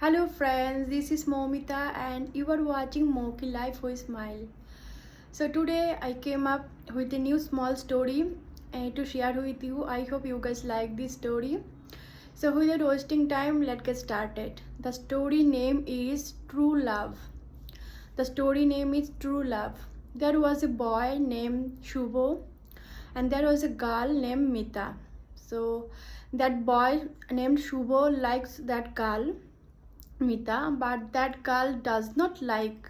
Hello friends, this is Momita and you are watching Moki Life with Smile. So today I came up with a new small story to share with you. I hope you guys like this story. So without wasting time, let's get started. The story name is True Love. The story name is True Love. There was a boy named Shubho and there was a girl named Mita. So that boy named Shubho likes that girl Mita, but that girl does not like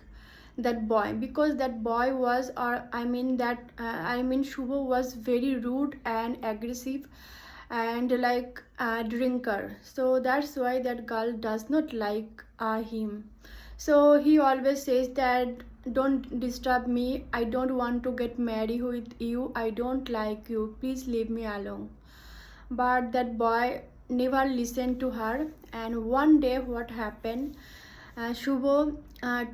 that boy because that boy was, or I mean Shubho was very rude and aggressive and like a drinker. So that's why that girl does not like him. So he always says that don't disturb me. I don't want to get married with you. I don't like you. Please leave me alone. But that boy never listened to her, and one day what happened, Shubho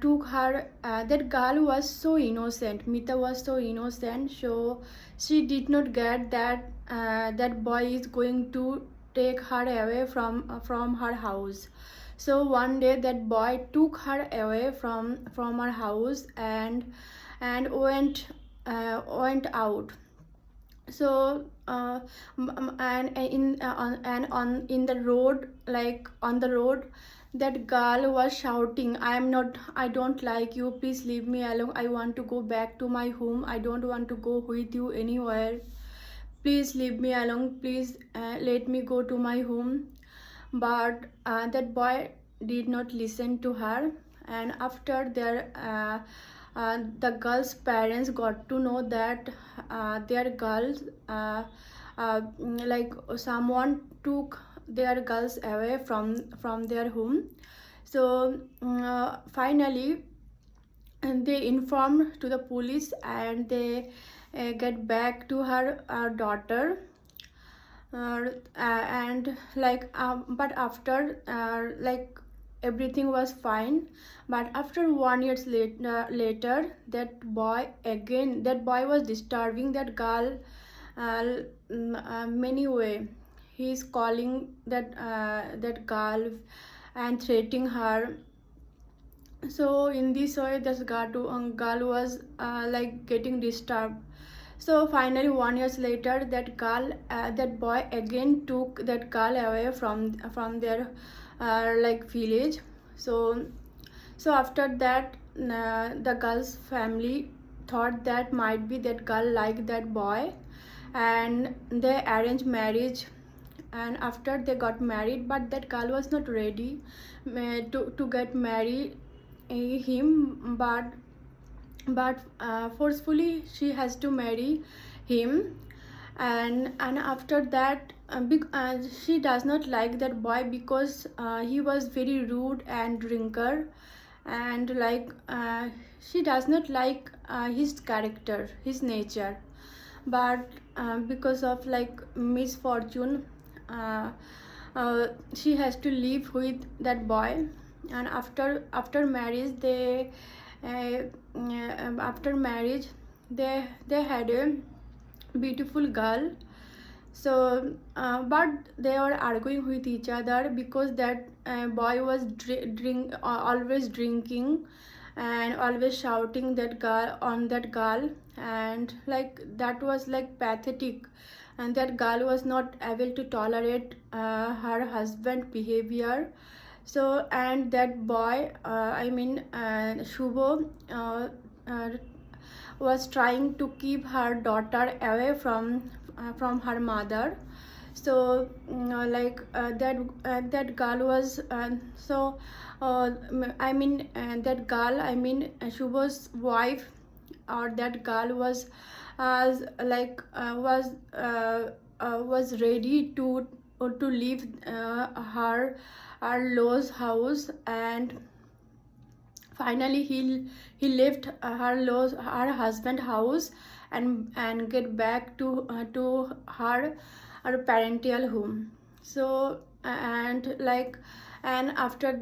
took her, that girl was so innocent, Mita was so innocent, so she did not get that that boy is going to take her away from her house. So one day that boy took her away from her house and went out. So and on in the road, like on the road, that girl was shouting, I don't like you, please leave me alone, I want to go back to my home, I don't want to go with you anywhere, please leave me alone, please let me go to my home. But that boy did not listen to her, and after the girl's parents got to know that their girls like someone took their girls away from their home. So finally and they informed to the police, and they get back to her daughter. And like but after like everything was fine, but after 1 years later, that boy was disturbing that girl many way. He is calling that girl and threatening her. So in this way this girl was like getting disturbed. So finally 1 years later, that boy again took that girl away from their like village. So after that, the girl's family thought that might be that girl like that boy, and they arranged marriage. And after they got married, but that girl was not ready to get married him, but forcefully she has to marry him. And after that, she does not like that boy because he was very rude and drinker, and like she does not like his character, his nature. But because of like misfortune, uh, she has to live with that boy. And after marriage, uh, after marriage they had a beautiful girl. So but they were arguing with each other because that boy was always drinking and always shouting that girl on that girl, and like that was like pathetic, and that girl was not able to tolerate her husband behavior. So and that boy, Shubho, uh, was trying to keep her daughter away from her mother. So that girl was that girl, Shubha's wife, or that girl was like was ready to leave her Lo's house. And finally he left her husband house and get back to her parental home. So and after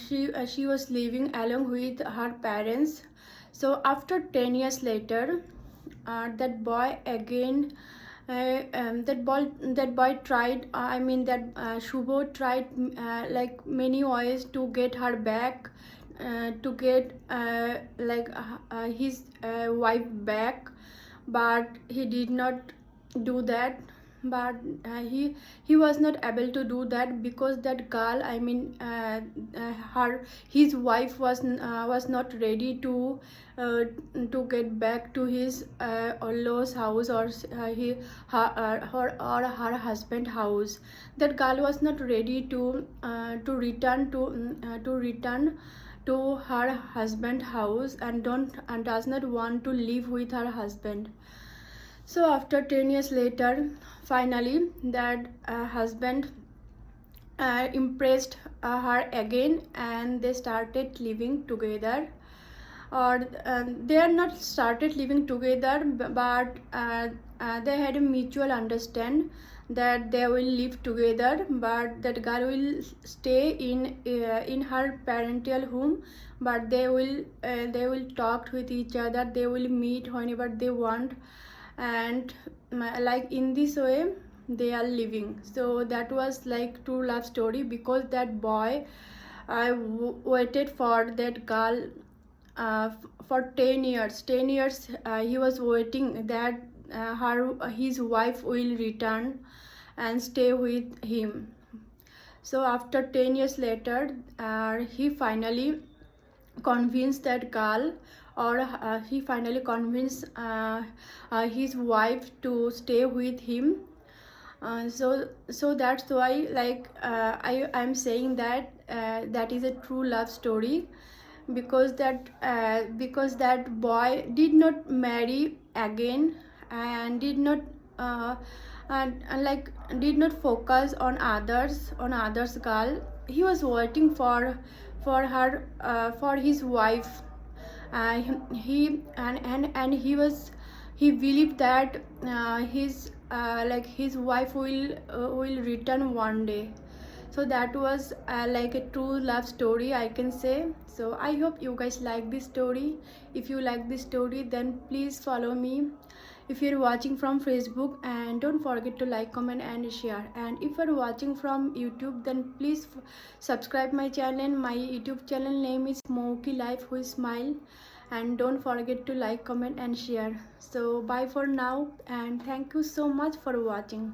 she was living along with her parents. So after 10 years later, that boy again that boy tried, I mean that Shubho tried like many ways to get her back, to get his wife back, but he did not do that. But he was not able to do that because that girl, I mean her his wife was not ready uh, to get back to his Allah's house, or her husband house. That girl was not ready to return to her husband house, and does not want to live with her husband. So after 10 years later, finally that husband impressed her again, and they started living together. Or they are not started living together, but they had a mutual understand that they will live together, but that girl will stay in her parental home, but they will talk with each other, they will meet whenever they want, and like in this way they are living. So that was like true love story, because that boy waited for that girl for 10 years. 10 years he was waiting that his wife will return and stay with him. So after 10 years later, he finally convinced that girl, or he finally convinced his wife to stay with him. So that's why, like, I'm saying that that is a true love story, because that boy did not marry again, and did not uh, like did not focus on others girl. He was waiting for her, for his wife. He and he believed that his wife will return one day. So that was like a true love story, I can say. So I hope you guys like this story. If you like this story, then please follow me if you're watching from Facebook, and don't forget to like, comment and share. And if you're watching from YouTube, then please subscribe my channel. My YouTube channel name is Smoky Life with Smile, and don't forget to like, comment and share. So bye for now, and thank you so much for watching.